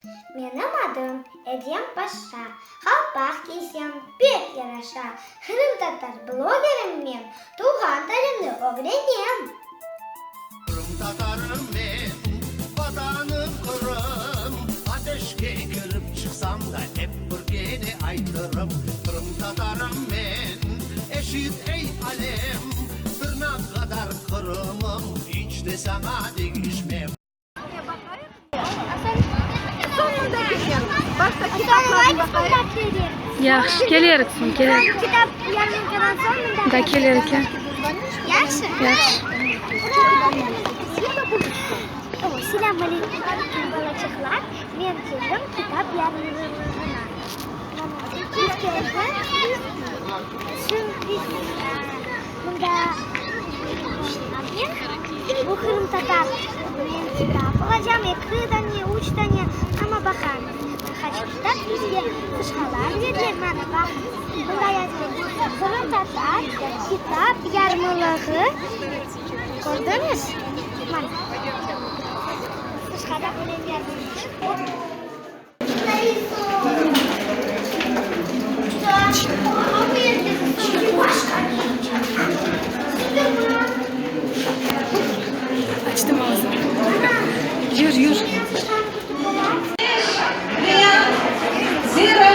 Benim adım Edem Paşa. Halpak kesem pek yaraşa. Kırım Tatar blogerim men. Tuğhan tarımını öğrenem. Kırım Tatarım ben, vatanım Kırım. Ateşke girip çıksam da hep birgeni aytırım. Kırım Tatarım ben, eşit ey alem. Tırnak kadar Kırım'ım, hiç de sana değişmem. Başta kitaplarına bakayım. Yaxshi, kelaverik so'ng, kelaverik. Kitap yarımdan sonra Da kelaverik. Yaxshi. Yaxshi. Assalomu alaykum bolachalar. Men keldim kitap yarmig'iga. Siz kelasiz? Bunda bu Kırım Tatar. Men kitap olacağım. 2 tane, 3 tane ama bakalım. Хочу kitap bizga qishqalar bergan mana bak. Bunda yozilgan Kırım Tatar kitap yarmig'i. Ko'rdingiz? Mana. Qishqada bo'layotgan. Açtım ağzını. Yürü, yürü. Zira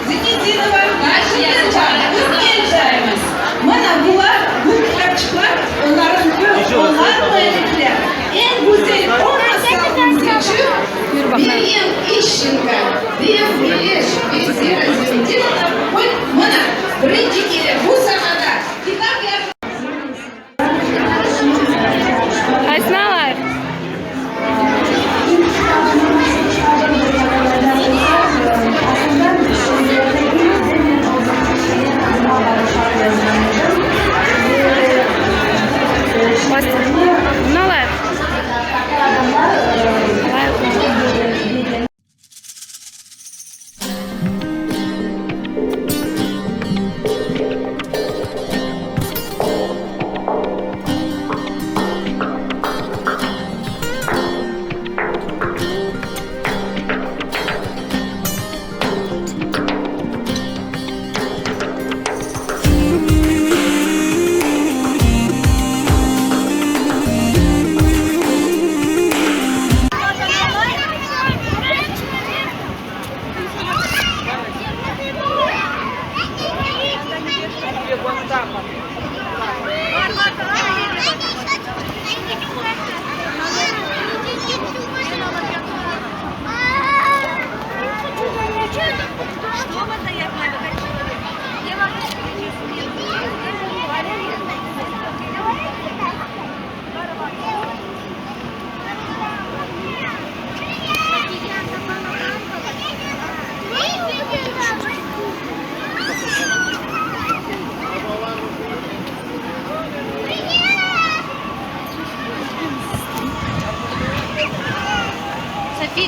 Zenedinova наши gençlerimiz. Mana bular, bu kitapçıklar, onların öğrenciler. En güzel olmasın için William Ищенко, Dev Village, Zira Zenedinova. Mana birinchi kere bu sahada kitap Aytmalar.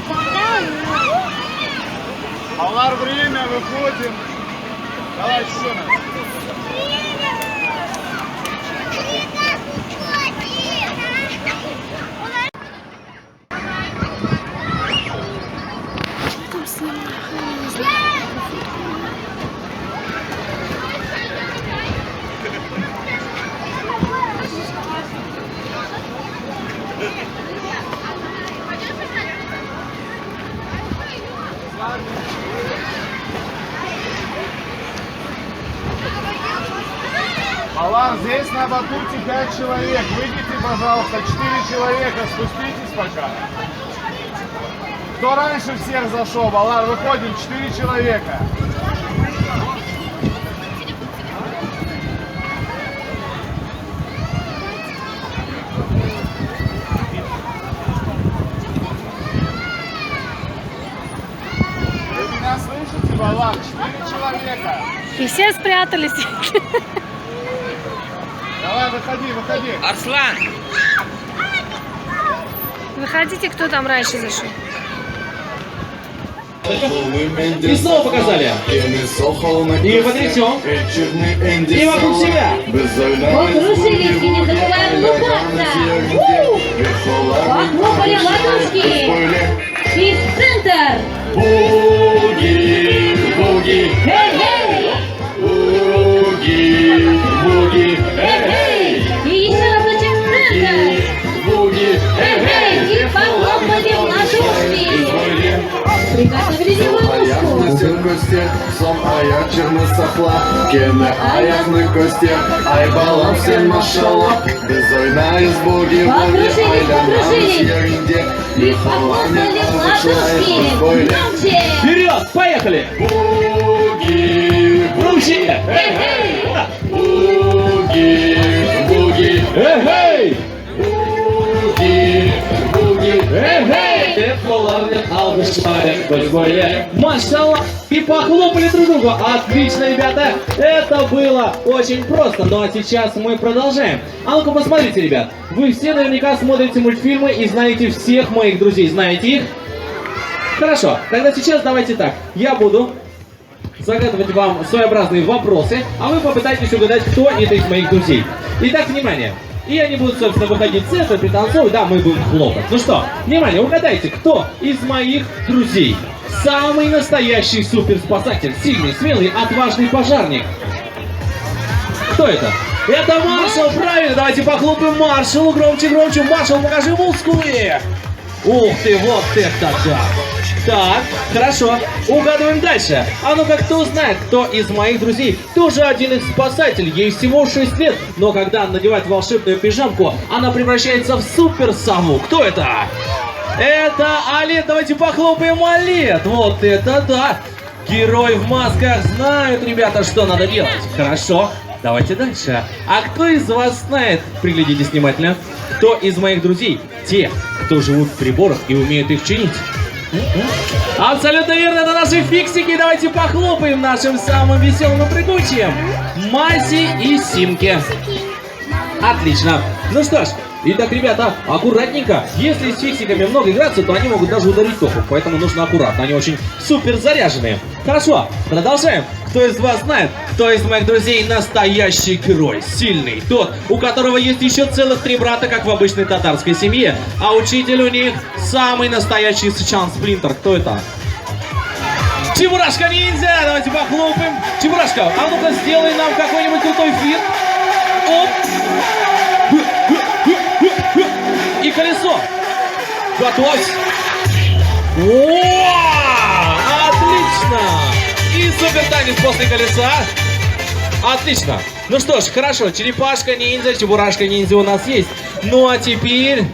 Bunlar. Алар, время, выходим. Давай, еще раз. Алар, здесь на батуте 5 человек. Выйдите, пожалуйста, 4 человека. Спуститесь пока. Кто раньше всех зашел? Алар, выходим, 4 человека. Вы меня слышите, Балар? 4 человека. И все спрятались. Давай, выходи, выходи. Арслан! Выходите, кто там раньше зашел. И снова показали. И потрясем. И вокруг себя. Вокружились и не забываем улыбаться. Похлопали ладошки. И в центр. Буги, буги, Эй-эй. буги, буги, эй, И еще разочек в центр. буги, Эй-эй. И похлопали в ладошки. Приготовили Аяк на революцию. стенкості, сом аяк черна сахла, кене аяк на кості, ай балам всем машала, безойна из боги воли, ай Покружились. яринде, И похлопали в ладошки. Громче. Вперед, поехали! Буги, буги, Эй-эй. буги, буги, эй, буги, буги, эй, Машалла! И похлопали друг другу. Отлично, ребята! Это было очень просто. Ну а сейчас мы продолжаем. А ну-ка посмотрите, ребят. Вы все наверняка смотрите мультфильмы и знаете всех моих друзей. Знаете их? Хорошо. Тогда сейчас давайте так. Я буду загадывать вам своеобразные вопросы, а вы попытайтесь угадать, кто это из моих друзей. Итак, внимание. И они будут, собственно, выходить в центр, пританцовывать, да, мы будем хлопать. Ну что, внимание, угадайте, кто из моих друзей самый настоящий суперспасатель, сильный, смелый, отважный пожарник? Кто это? Это Маршал, правильно, давайте похлопаем Маршалу, громче, громче. Маршал, покажи мускулы. Ух ты, вот это да. Так, хорошо, угадываем дальше. А ну-ка, кто знает, кто из моих друзей тоже один из спасателей? Ей всего 6 лет, но когда она надевает волшебную пижамку, она превращается в суперсову. Кто это? Это Олет, давайте похлопаем Олет. Вот это да. Герой в масках знают, ребята, что надо делать. Хорошо, давайте дальше. А кто из вас знает, приглядитесь внимательно, кто из моих друзей, те, кто живут в приборах и умеют их чинить? Абсолютно верно, это наши фиксики. Давайте похлопаем нашим самым веселым и прыгучим Маси и Симке. Отлично. Ну что ж, итак, ребята, аккуратненько. Если с фиксиками много играться, то они могут даже ударить током. Поэтому нужно аккуратно, они очень супер заряженные. Хорошо, продолжаем. Кто из вас знает, кто из моих друзей настоящий герой? Сильный, тот, у которого есть еще целых 3 брата, как в обычной татарской семье. А учитель у них самый настоящий Сычан Сплинтер. Кто это? Чебурашка ниндзя! Давайте похлопаем. Чебурашка, а ну-ка сделай нам какой-нибудь крутой фит. Оп. И колесо. Готовься. О! Отлично! И супер танец после колеса. Отлично. Ну что ж, хорошо. Черепашка ниндзя, чебурашка ниндзя у нас есть. Ну а теперь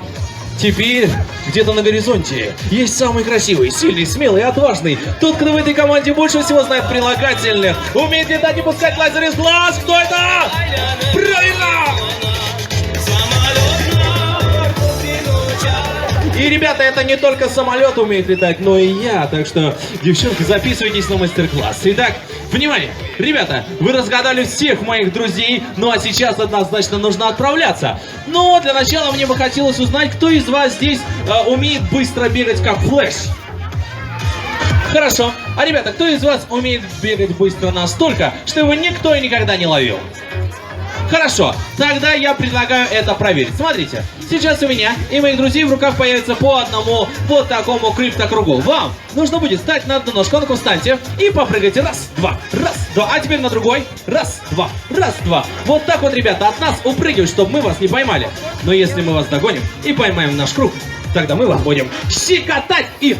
где-то на горизонте есть самый красивый, сильный, смелый, отважный. Тот, кто в этой команде больше всего знает прилагательных. Умеет летать и пускать лазер из глаз. Кто это? Правильно! И, ребята, это не только самолет умеет летать, но и я. Так что, девчонки, записывайтесь на мастер-класс. Итак, внимание, ребята, вы разгадали всех моих друзей. Ну а сейчас однозначно нужно отправляться. Но для начала мне бы хотелось узнать, кто из вас здесь умеет быстро бегать, как Флэш. Хорошо. А, ребята, кто из вас умеет бегать быстро настолько, что его никто и никогда не ловил? Хорошо, тогда я предлагаю это проверить. Смотрите, сейчас у меня и моих друзей в руках появится по одному вот такому криптокругу. Вам нужно будет встать на одну ножку, ну-ка встаньте и попрыгайте. Раз, два, а теперь на другой. Раз, два. Вот так вот, ребята, от нас упрыгивать, чтобы мы вас не поймали. Но если мы вас догоним и поймаем в наш круг, тогда мы вас будем щекотать и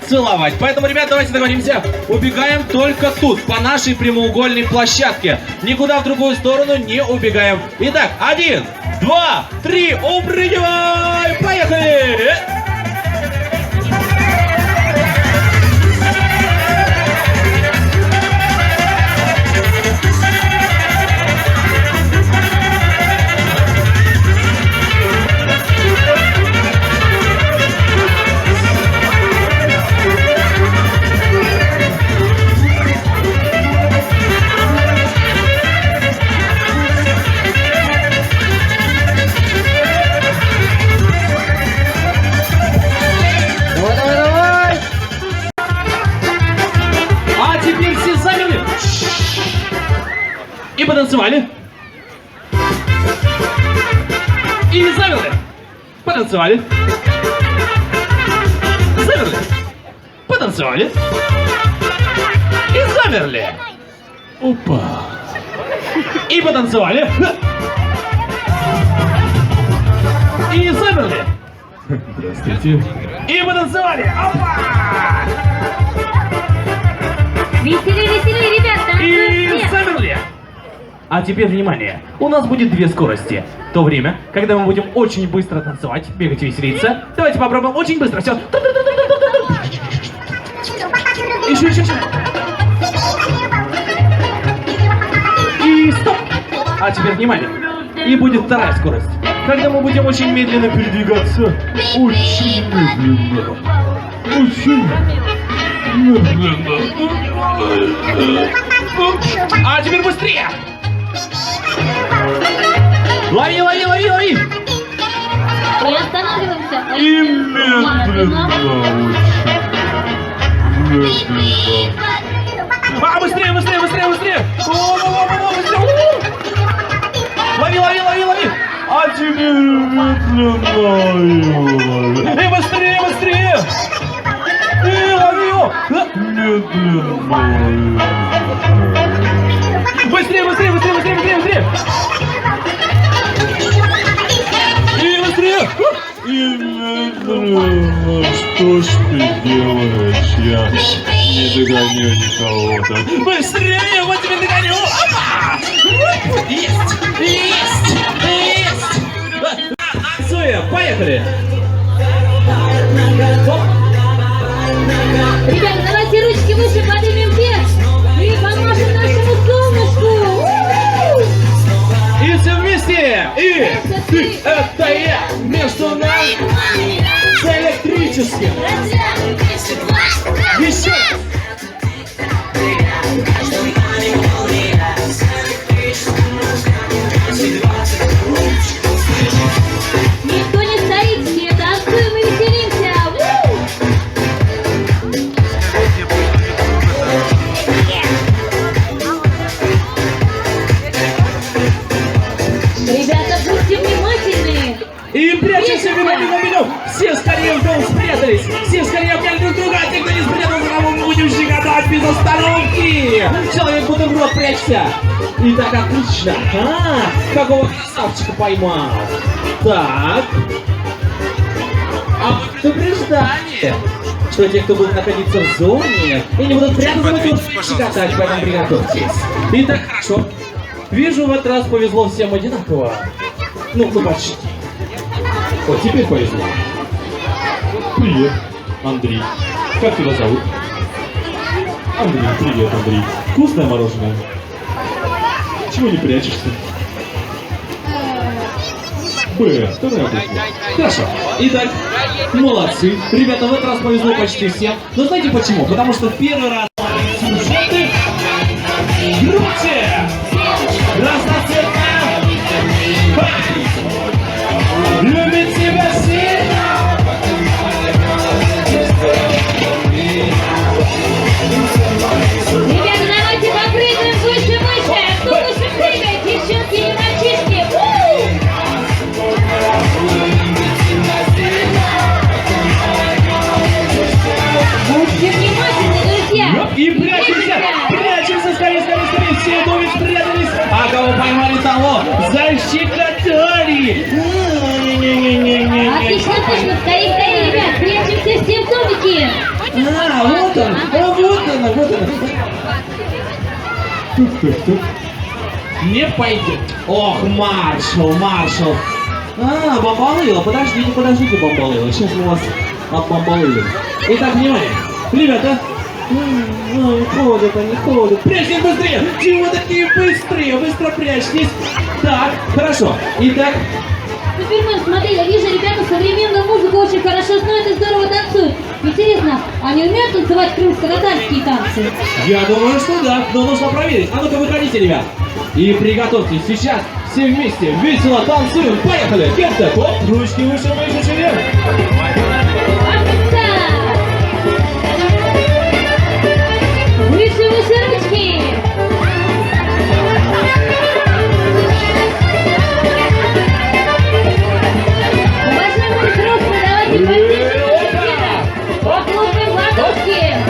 целовать. Поэтому, ребят, давайте договоримся. Убегаем только тут, по нашей прямоугольной площадке. Никуда в другую сторону не убегаем. Итак, 1, 2, 3, упрыгивай! Поехали! И потанцевали. И замерли. Потанцевали. Замерли. потанцевали. И замерли. Опа. И потанцевали. И замерли. Здравствуйте. И потанцевали. Опа. Веселее, веселее, ребят, И танцуем все. замерли. А теперь внимание. У нас будет две скорости. То время, когда мы будем очень быстро танцевать, бегать и веселиться. Давайте попробуем очень быстро. Все. Еще. И стоп. А теперь внимание. И будет вторая скорость. Когда мы будем очень медленно передвигаться. Очень медленно. Очень медленно. А теперь быстрее. Лови. Не останавливаемся. И медленно. А, быстрее. О, быстрее. Лови. А теперь медленно. И быстрее. И лови его. Медленно. Быстрее. И быстрее. И медленно. Что ж ты делаешь? Я не догоню никого-то. Быстрее, вот тебе догоню. Опа! Есть. Танцуем, поехали. Ребята, давайте ручки выше поднимем вверх. И помашем нашему солнышку. И все вместе. И ты, это я. Между нами с электрическим. Еще. Никто не стоит, все танцуем и веселимся. Ребята, будьте внимательны. И прячемся, бегом. Все скорее в дом спрятались. Все скорее обняли друг друга. А те, кто не спрятался, кого мы будем щекотать без остановки. Человек бутерброд, прячься. Итак, отлично. Какого красавчика поймал. Так. А мы предупреждали, что те, кто будут находиться в зоне и не будут прятаться, будут щекотать, поэтому приготовьтесь. Итак, хорошо. Вижу, в этот раз повезло всем одинаково. Ну, почти. Вот, теперь повезло. Привет, Андрей. Как тебя зовут? Андрей, привет, Андрей. Вкусное мороженое? Чего не прячешься? Вторая буква. Хорошо. Итак, молодцы. Ребята, в этот раз повезло почти всем. Но знаете почему? Потому что в первый раз сюжеты громче, разноцветно. Любит тебя сильно. Ребята, давайте попрыгаем выше. Кто выше прыгает? Девчонки и мальчишки. Будьте внимательны, друзья. И прячемся, скорее, все дома спрятались. А кого поймали, того защекотали. Отлично, скорее, ребят, прячемся все в домике. Вот она. Не пойдет. Ох, маршал. Бомбалыло, подождите, бомбалыло. Сейчас мы вас отбомбалылим. Итак, внимание. Ребята. Не ходят. Прячьтесь быстрее. Чего такие быстрее? Быстро прячьтесь. Так, хорошо. Итак. Теперь мы, смотри, я вижу, ребята современную музыку очень хорошо знают и здорово танцуют. Интересно, они умеют танцевать крымско-татарские танцы? Я думаю, что да, но нужно проверить. А ну-ка, выходите, ребят. И приготовьтесь. Сейчас все вместе весело танцуем. Поехали. Кем-то топ. Ручки выше, вверх. Выше ручки. Уважаемые взрослые, давайте поддержим. Похлопаем в ладошки.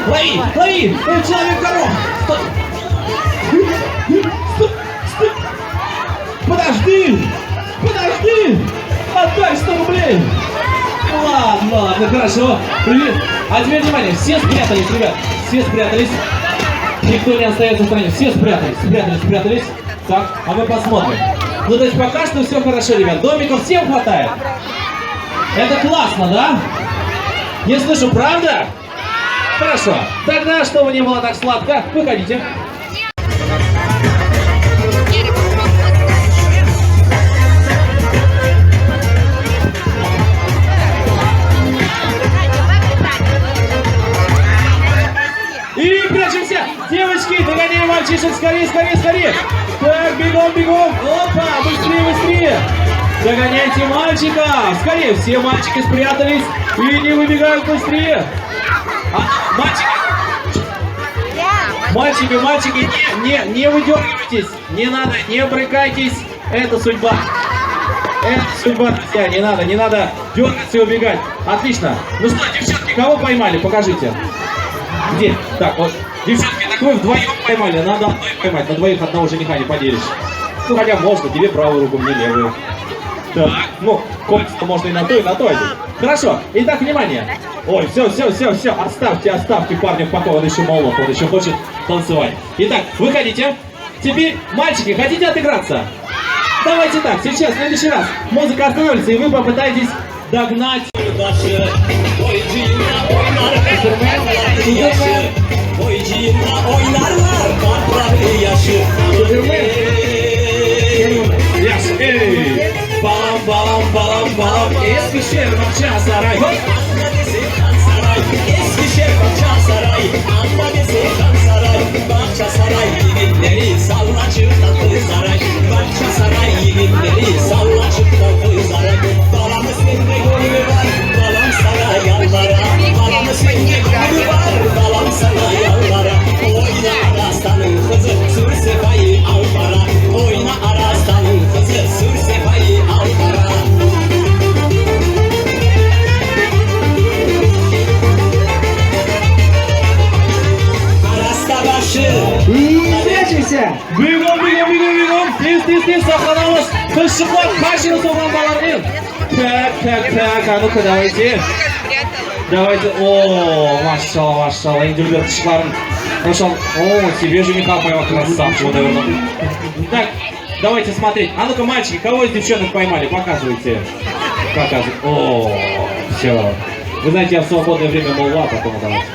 Лови, лови! Человек-горох! Стой! Стой! Стой! Подожди! Подожди! Отдай 100 рублей! Ладно, ладно, хорошо. Привет. А теперь внимание, все спрятались, ребят. Все спрятались. Никто не остается в стороне. Все спрятались, спрятались, спрятались. Так, а мы посмотрим. Ну, то есть пока что все хорошо, ребят. Домиков всем хватает. Это классно, да? Не слышу, правда? Хорошо. Тогда, чтобы не было так сладко, выходите. И прячемся! Девочки, догоняем мальчишек! Скорее, скорее, скорее! Так, бегом, бегом! Опа! Быстрее, быстрее! Догоняйте мальчика! Скорее, все мальчики спрятались и не выбегают быстрее! Мальчики! Мальчики, мальчики, не выдергивайтесь! Не надо, не брыкайтесь! Это судьба! Это судьба, друзья! Не надо дергаться и убегать! Отлично! Ну что, девчонки, кого поймали? Покажите! Где? Так, вот, девчонки, так вы вдвоем поймали, надо одной поймать, на двоих одного жениха не поделишь. Ну, хотя можно, тебе правую руку, мне левую. Так, ну, кольца можно и на то, и на то. Хорошо, итак, внимание. Ой, все, оставьте парня в покое, он еще молод, он еще хочет танцевать. Итак, выходите. Теперь, мальчики, хотите отыграться? Давайте так, сейчас, в следующий раз музыка остановится, и вы попытаетесь догнать. Балам, балам, балам, балам, Eskişehir Bahçe Saray. Eskişehir Bahçe Saray, Antalya Saray, Bahçe Saray yiğitleri salla çıktan saray, Bahçe Saray yiğitleri salla çıktan saray. Balamı sende gönlü var, balam sana yalvara, balamı sende gönlü var, balam sana yalvara. Oyna Araslan'ın kızı, sür sefayı al para. Oyna Araslan'ın kızı, sür sefayı al para. Прячемся! Бегом, бегом, бегом, бегом! Тиз, сохраналась! Кышшықлар, қайшыны соған балармен! Так, а ну-ка, давайте! Давайте, о, машалла, индюльбер тышқларын. Пошел, о, себе жениха поймал, красавчик, наверное. Так, давайте смотреть. А ну-ка, мальчики, кого из девчонок поймали? Показывайте. О, все. Вы знаете, я в свободное время молва, потом давайте.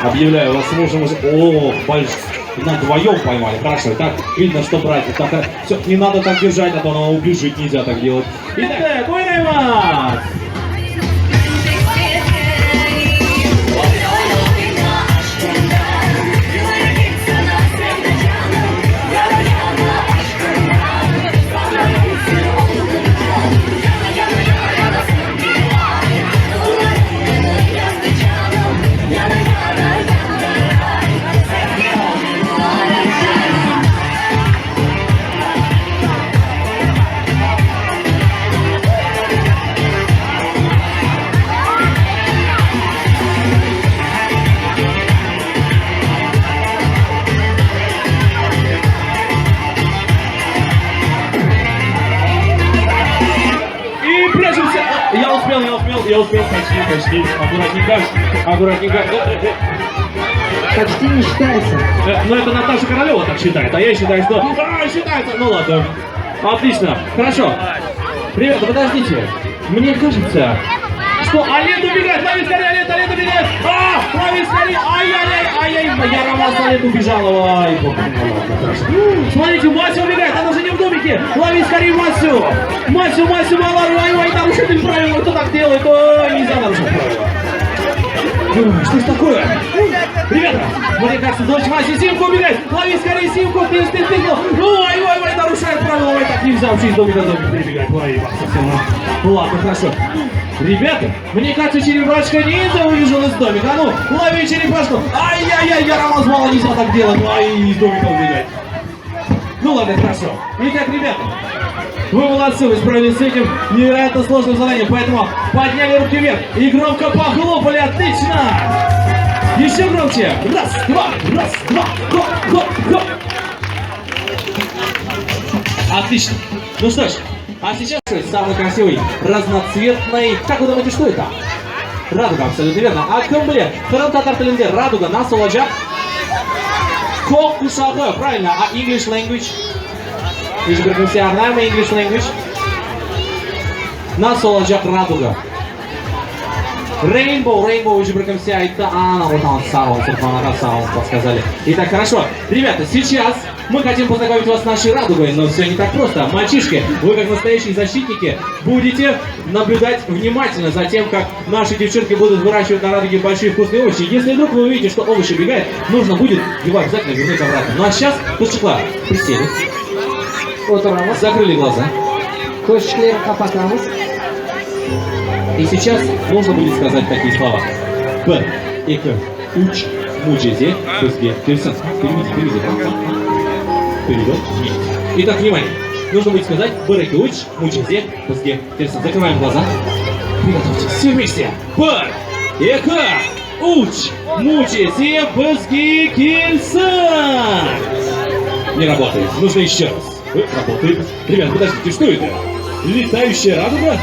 Объявляю вас мужем уже. О, большой. На вдвоем поймали. Хорошо. Так, видно, что братья. Так, все, не надо так держать, а то она убежит, нельзя так делать. Итак, вас! Я успел, почти. Аккуратненько. Почти не считается. Ну это Наташа Королева так считает, а я считаю, что... считается! Ну ладно. Отлично. Хорошо. Ребята, подождите. Мне кажется, что Олет убегает. Лови скорее, Олет убегает. Лови скорее. Ай-яй-яй. Я Роман Олет убежала. Ай, смотрите, Мася убегает. Она же не в домике. Лови скорее Масю. Масю, ай, нарушитель правила. Кто так делает? Ой, нельзя нарушить правила. Что ж такое? Ребята, мне кажется, дочь Маси Симку убегает. Лови скорее Симку. Ты. Ой, нарушает правила. Ой, так нельзя вообще из домика в домик перебегать. Ой, совсем. Ладно, хорошо. Ребята, мне кажется, черепашка ниндзя выбежал из домика. А ну, лови черепашку. Ай-яй-яй, я Роман звала, нельзя так делать. Ай, из домика убегать. Ну ладно, хорошо. Итак, ребята, вы молодцы, вы справились с этим невероятно сложным заданием. Поэтому подняли руки вверх и громко похлопали. Отлично! Еще громче. Раз, два, хоп, хоп, хоп. Отлично. Ну что ж, а сейчас самый красивый, разноцветный. Как вы думаете, что это? Радуга, абсолютно верно. А комплект. Қырым татар тілінде радуга nasıl olacak? Көк құшағы, правильно. А English language? Ешбіркімсе арнайма English language? Nasıl olacak радуга? Rainbow, ешбіркімсе айтты. Вот он, сау, подсказали. Итак, хорошо. Ребята, сейчас мы хотим познакомить вас с нашей радугой, но все не так просто. Мальчишки, вы как настоящие защитники будете наблюдать внимательно за тем, как наши девчонки будут выращивать на радуге большие вкусные овощи. Если вдруг вы увидите, что овощи убегают, нужно будет его обязательно вернуть обратно. Ну а сейчас, Кушчиклар, присели. Закрыли глаза. Көшкілер қапатамыз. И сейчас нужно будет сказать такие слова. Б, эк, уч, мучезе, бізге, терсін. Переведи. Перевод. Итак, внимание. Нужно будет сказать Б, эк, уч, мучезе, бізге, терсін. Закрываем глаза. Приготовьтесь. Все вместе. Б, эк, уч, мучезе, бізге, терсін. Не работает. Нужно еще раз. Работает. Ребят, подождите, что это? Летающая радуга?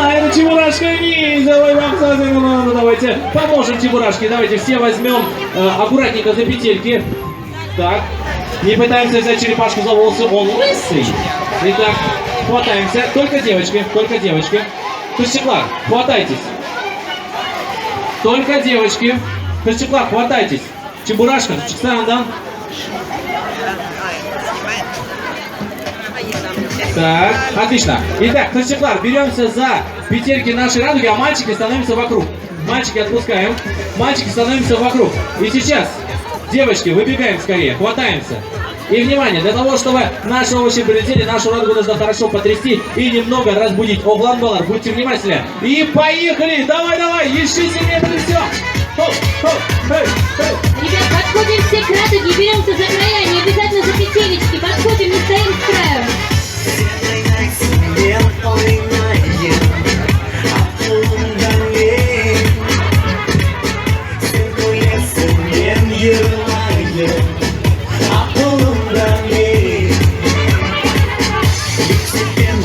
Это Чебурашка ниндзя, давай вам сразу, давайте поможем Чебурашке, давайте все возьмем аккуратненько за петельки. Так, не пытаемся взять черепашку за волосы, он лысый. Итак, хватаемся, только девочки. Кушчиклар, хватайтесь. Только девочки. Кушчиклар, хватайтесь. Чебурашка, Чиксандан. Так, отлично. Итак, Кушчиклар, беремся за петельки нашей радуги, а мальчики становимся вокруг. Мальчики отпускаем, мальчики становимся вокруг. И сейчас, девочки, выбегаем скорее, хватаемся. И внимание, для того, чтобы наши овощи прилетели, нашу радугу нужно хорошо потрясти и немного разбудить. Оглан Балар, будьте внимательны. И поехали! Давай, еще сильнее трясем. Ребят, подходим все к радуге, беремся за края, не обязательно за петелечки. Подходим, не стоим с краю.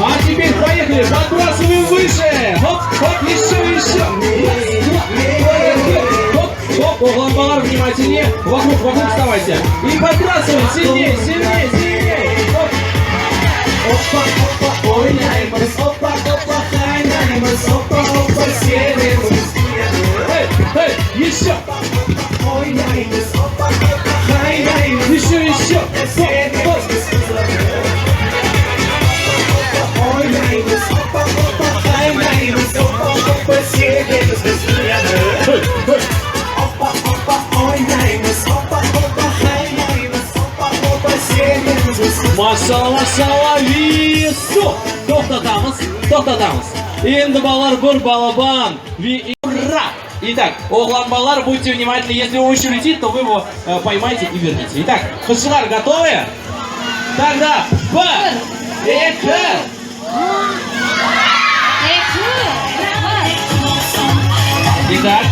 А теперь поехали, подбрасываем выше. Хоп, еще. Хоп, Оглан Балар, внимательнее. Вокруг вставайте. И подбрасываем сильнее. Опа, ой, наймас, опа, хай, наймас, опа, север. Эй, еще. Ой, наймас, опа, хай, наймас. Еще. Ой, наймас, опа, хай, наймас, опа, север. Ой, наймас, опа, хай, наймас, опа, север. Машалла, вису. Тоқтатамыз. Енді балар бір балабан. Ура! Итак, Оглан Балар, будьте внимательны. Если он еще летит, то вы его поймайте и верните. Итак, Кушчиклар, готовы? Тогда Б, эк. Итак.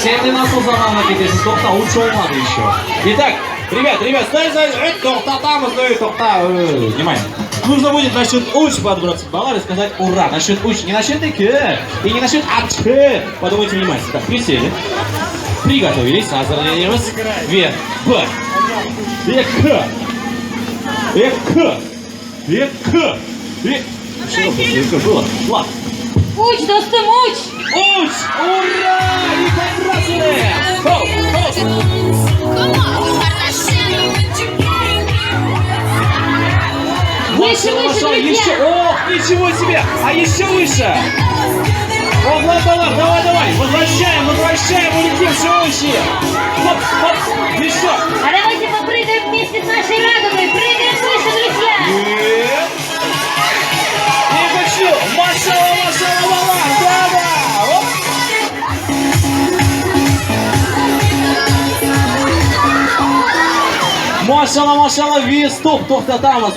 Сенде насыл заманына кетесіз, тоқта, лучше olmadı еще. Итак, ребят, стой, тоқтатамыз, внимание. Нужно будет насчет уч подбросить балар и сказать ура. Насчет уч, не насчет эк, и не насчет ачхэ. Подумайте внимательно. Так, присели. Приготовились, озаряемся. Вверх, Б, эк. Что было? Ладно. Уч, достым, уч! Уч! Ура! И подбрасываем! Выше, друзья! Еще! Ох, ничего себе! А еще выше! Оглан Балар, давай! Возвращаем, улетевшие овощи! Хоп! Еще! А давайте попрыгаем вместе с нашей радугой! Прыгаем выше, друзья! И хочу! Машалла, Балар! Браво! Машалла, вес, стоп, тоқтатамыз.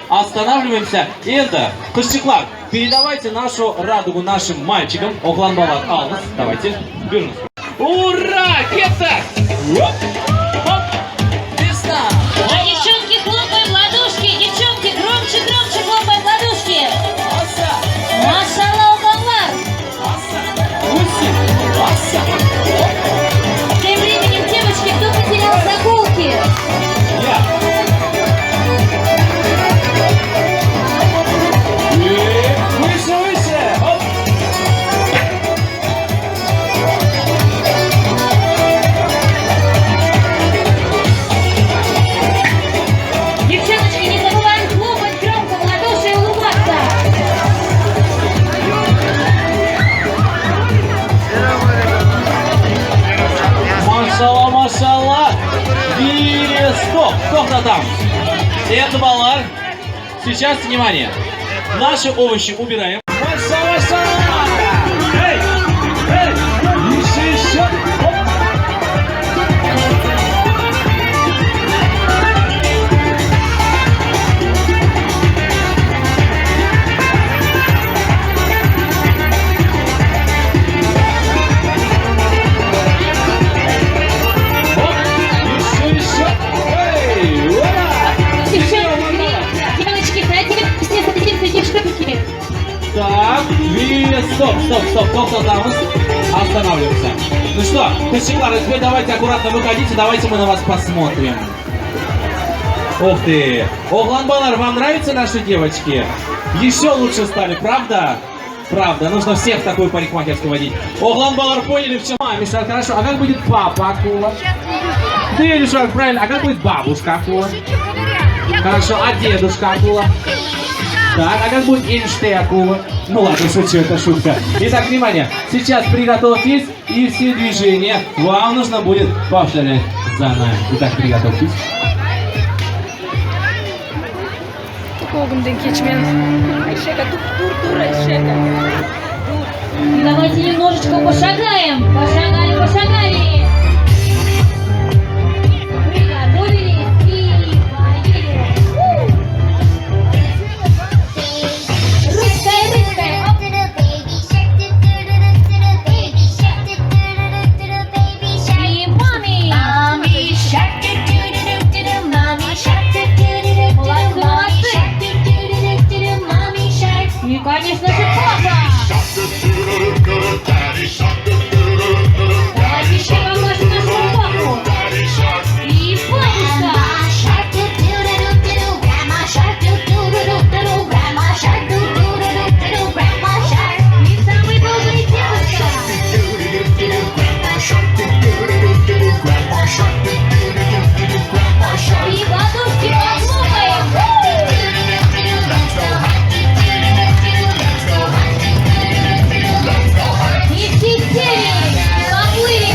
Останавливаемся. Енді, Кушчиклар, передавайте нашу радугу нашим мальчикам. Оглан Балат Алмаз. Давайте. Бежим. Ура! Кета! Оп! Оп! Весна! А девчонки, хлопаем ладошки! Девчонки, громче, громче хлопаем ладошки! Аса! Машаллах, Аллах! Аса! Уси! Аса! Тем временем, девочки, кто потерял заколки? Я! И выше, выше! Оп! Девчоночки, не забываем хлопать громко в ладоши и улыбаться! Машалла, машалла! И стоп! Стоп-то там! Это Балар. Сейчас, внимание! Наши овощи убираем. Машалла, машалла! Эй! Эй! Еще! Оп! Еще! Эй! Ура! Девочки, дайте мне с этими шкафиками. Так, стоп, стоп, Адамус. Останавливаемся. Ну что, Кочеглары, теперь давайте аккуратно выходите, давайте мы на вас посмотрим. Ух ты! Оглан Балар, вам нравятся наши девочки? Еще лучше стали, правда? Правда, нужно всех в такую парикмахерскую водить. Оглан Балар, поняли, в чем? Миша, хорошо, а как будет папа акула? Ты, Илюшак, правильно, а как будет бабушка акула? Хорошо, а дедушка акула? Так, а как будет Эйнштейн акула? Ну ладно, шучу, это шутка. Итак, внимание, сейчас приготовьтесь и все движения вам нужно будет повторять за нами. Итак, приготовьтесь. Когундан кечмен. Давайте немножечко пошагаем. Пошагали. Приготовились и поехали. Рыскай. Оп. И мами. Молодцы. И, конечно же, папа. Давайте еще покажем нашему папу. И бабушка. И самый добрый дедушка. И ладошки похлопаем. И все сели, поплыли.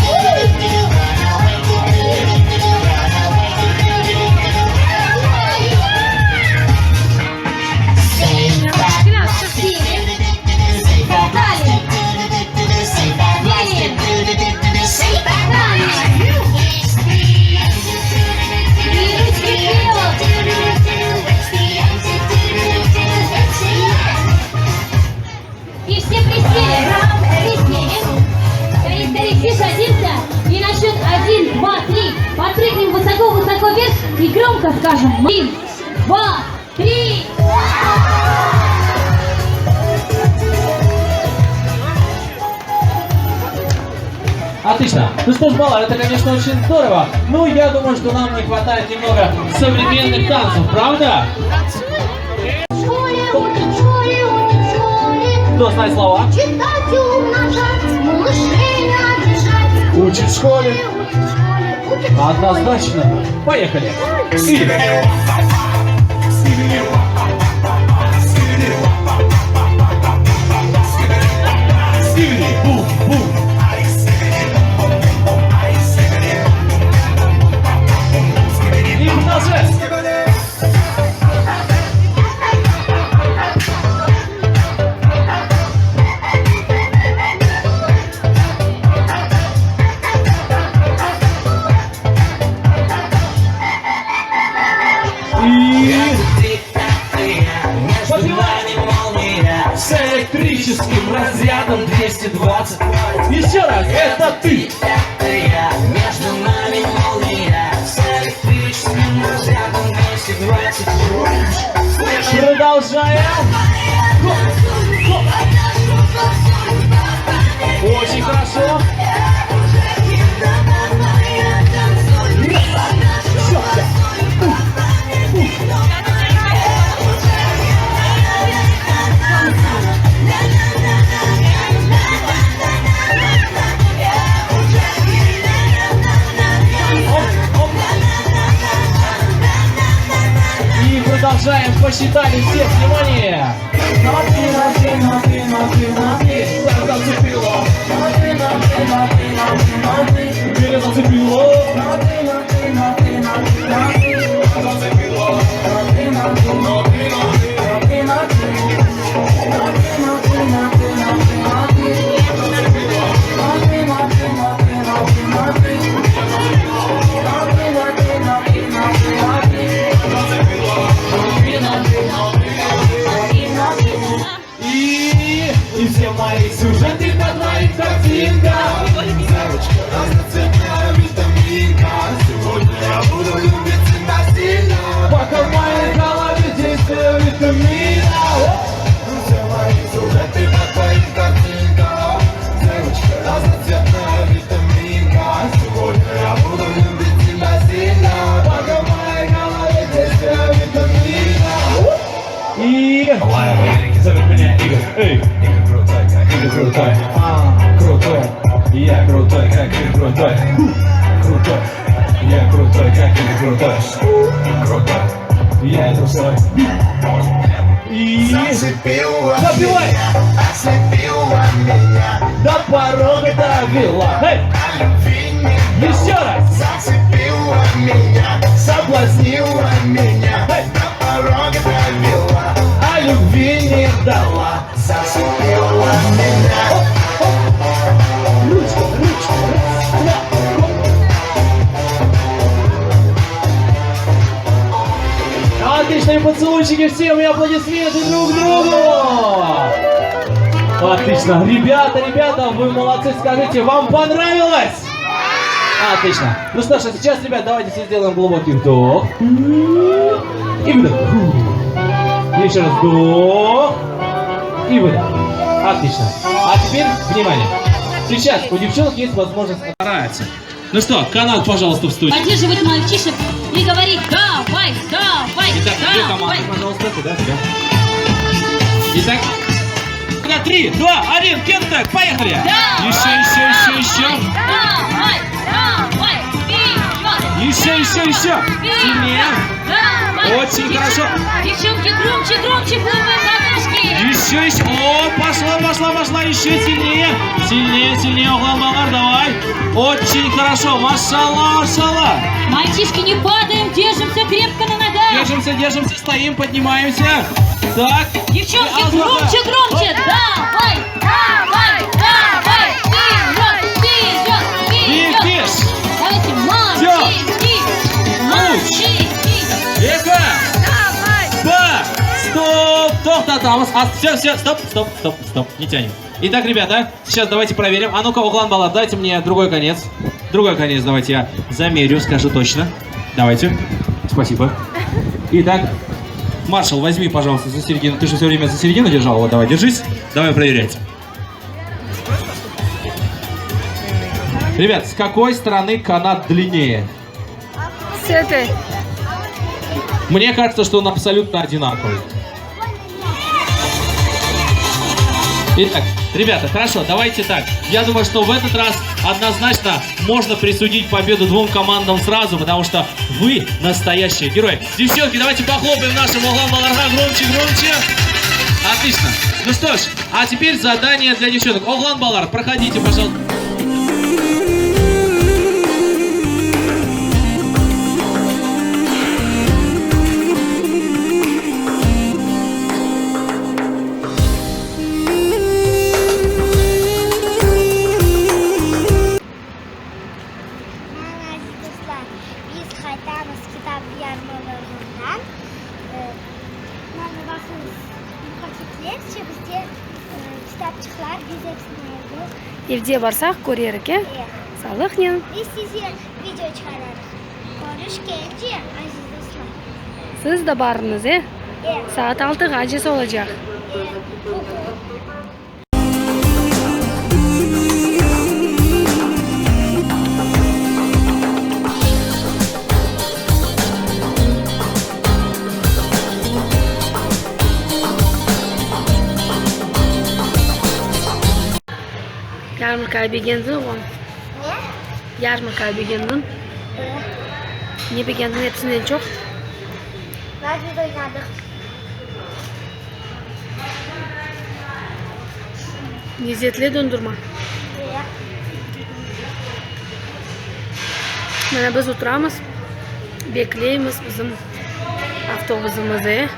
Скакали. И ручки вперед. И все присели. Скорее, все садимся. И на счет 1, 2, 3 подпрыгнем высоко-высоко вверх и громко скажем 1, 2, 3. Отлично. Ну что ж, Балар, это, конечно, очень здорово. Ну, я думаю, что нам не хватает немного современных танцев, правда? Кто знает слова? Читать и умножать, малышей не обижать. Учит в школе. Учит в школе. Однозначно. Поехали. И... И продолжаем. И 220. Еще раз, это ты. Между нами молния, с электричным разрядом 220. Продолжаем. Очень хорошо. И продолжаем. Посчитали всех. Внимание. И все мои сюжеты на твоих картинках. Девочка разноцветная витаминка. Сегодня я буду любить тебя сильно. Пока в моей голове действие витамина. Все мои сюжеты на твоих картинках. Девочка разноцветная витаминка. Сегодня я буду любить тебя сильно. Пока в моей голове действие витамина. И... Зовут меня Игорь. Эй! Игорь крутой, как Игорь крутой. Крутой. Я крутой, как Игорь крутой. Крутой. Я крутой, как Игорь крутой. Крутой. Я крутой. И... Запивай! Ослепила меня. До порога довела. Эй! Еще раз! Зацепила меня. Соблазнила меня. Эй! До порога довела. А любви не дала. Зацепила меня. Ручка, ручка, раз, два. Отличные поцелуйчики всем и аплодисменты друг другу. Отлично. Ребята, вы молодцы. Скажите, вам понравилось? Отлично. Ну что ж, а сейчас, ребят, давайте все сделаем глубокий вдох. И выдох. Еще раз вдох. И выдох. Отлично. А теперь, внимание. Сейчас у девчонок есть возможность стараться. Ну что, канат, пожалуйста, в студию. Поддерживать мальчишек и говорить давай, давай, Итак, две команды, давай. пожалуйста, туда-сюда. Итак, на 3, 2, 1, кентек, поехали! Давай, Еще. Давай, давай, вперед! Еще. Сильнее. Давай, Очень девчонки, хорошо. Девчонки, громче, хлопаем ладошки. Еще. О, пошла. Еще сильнее. Оглан Балар, давай. Очень хорошо. Машалла. Мальчишки, не падаем, держимся крепко на ногах. Держимся, стоим, поднимаемся. Так. Девчонки, громче. Давай, вперед. Видишь? Давайте, мальчики. Эко. Стоп. Тоқтатамыз. Все, стоп. Не тянем. Итак, ребята, сейчас давайте проверим. А ну-ка, Оглан Балар, дайте мне другой конец. Давайте я замерю, скажу точно. Давайте. Спасибо. Итак, Маршал, возьми, пожалуйста, за середину. Ты же все время за середину держал. Вот, давай, держись. Давай проверять. Ребят, с какой стороны канат длиннее? С этой. Мне кажется, что он абсолютно одинаковый. Итак, ребята, хорошо, давайте так. Я думаю, что в этот раз однозначно можно присудить победу двум командам сразу, потому что вы настоящие герои. Девчонки, давайте похлопаем нашему Оглан Баларга громче. Отлично. Ну что ж, а теперь задание для девчонок. Оглан Балар, проходите, пожалуйста. Bizde kitapçıklar, biz hepsini Evde barsak ko'rar ekan. Sağlıklı. Biz sizga video chiqaramiz. Ko'rishguncha aziz do'stlar. Siz de barınız, Saat 6'ga acısı olacak. Yarmarkaya beğendin mi? Ne? Yarmarkaya beğendin. Ne beğendin hepsinden çok? Rugby oynadık. Lezzetli dondurma. Mana biz o'tiramiz, beklaymiz bizim avtobusimizni.